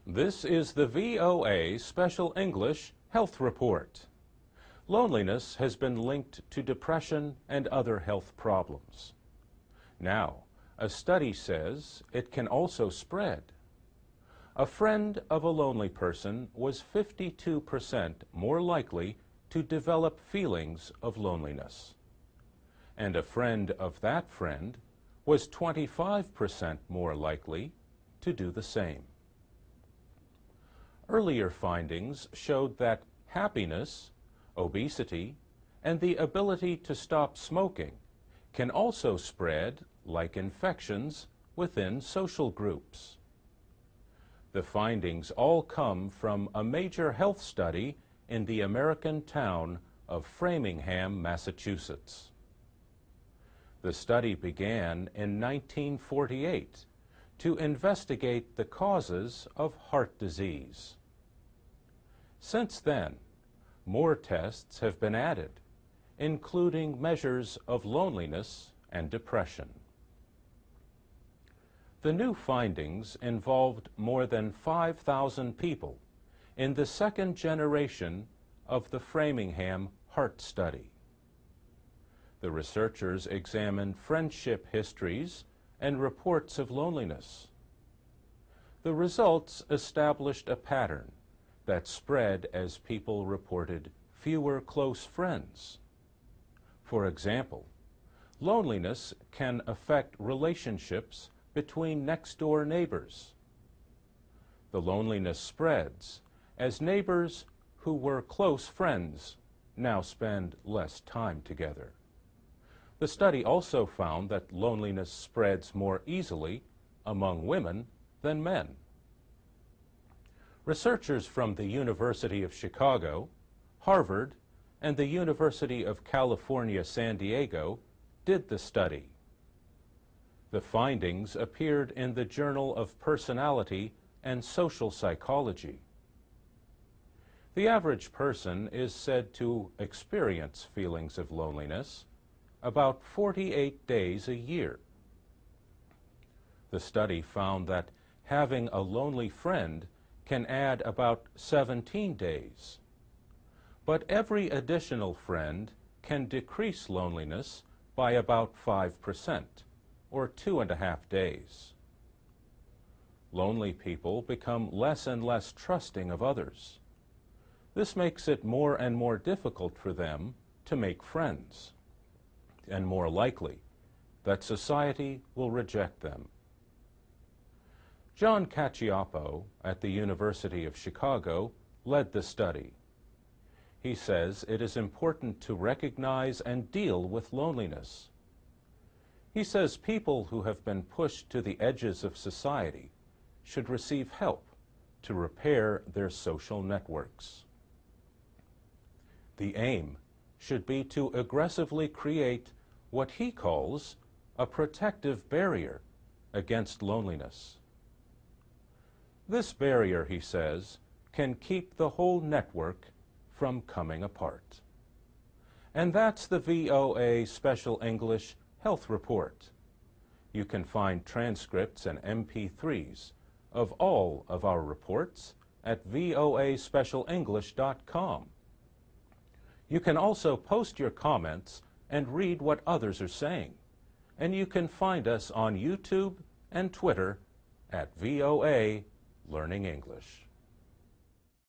This is the VOA Special English Health Report. Loneliness has been linked to depression and other health problems. Now, a study says it can also spread. A friend of a lonely person was 52% more likely to develop feelings of loneliness. And a friend of that friend was 25% more likely to do the same. Earlier findings showed that happiness, obesity, and the ability to stop smoking can also spread, like infections, within social groups. The findings all come from a major health study in the American town of Framingham, Massachusetts. The study began in 1948 to investigate the causes of heart disease. Since then, more tests have been added, including measures of loneliness and depression. The new findings involved more than 5,000 people in the second generation of the Framingham Heart Study. The researchers examined friendship histories and reports of loneliness. The results established a pattern that spread as people reported fewer close friends. For example, loneliness can affect relationships between next-door neighbors. The loneliness spreads as neighbors who were close friends now spend less time together. The study also found that loneliness spreads more easily among women than men. Researchers from the University of Chicago, Harvard, and the University of California, San Diego did the study. The findings appeared in the Journal of Personality and Social Psychology. The average person is said to experience feelings of loneliness about 48 days a year. The study found that having a lonely friend can add about 17 days. But every additional friend can decrease loneliness by about 5%, or 2.5 days. Lonely people become less and less trusting of others. This makes it more and more difficult for them to make friends, and more likely that society will reject them. John Cacioppo at the University of Chicago led the study. He says it is important to recognize and deal with loneliness. He says people who have been pushed to the edges of society should receive help to repair their social networks. The aim should be to aggressively create what he calls a protective barrier against loneliness. This barrier, he says, can keep the whole network from coming apart. And that's the VOA Special English Health Report. You can find transcripts and MP3s of all of our reports at voaspecialenglish.com. You can also post your comments and read what others are saying. And you can find us on YouTube and Twitter at VOA Learning English.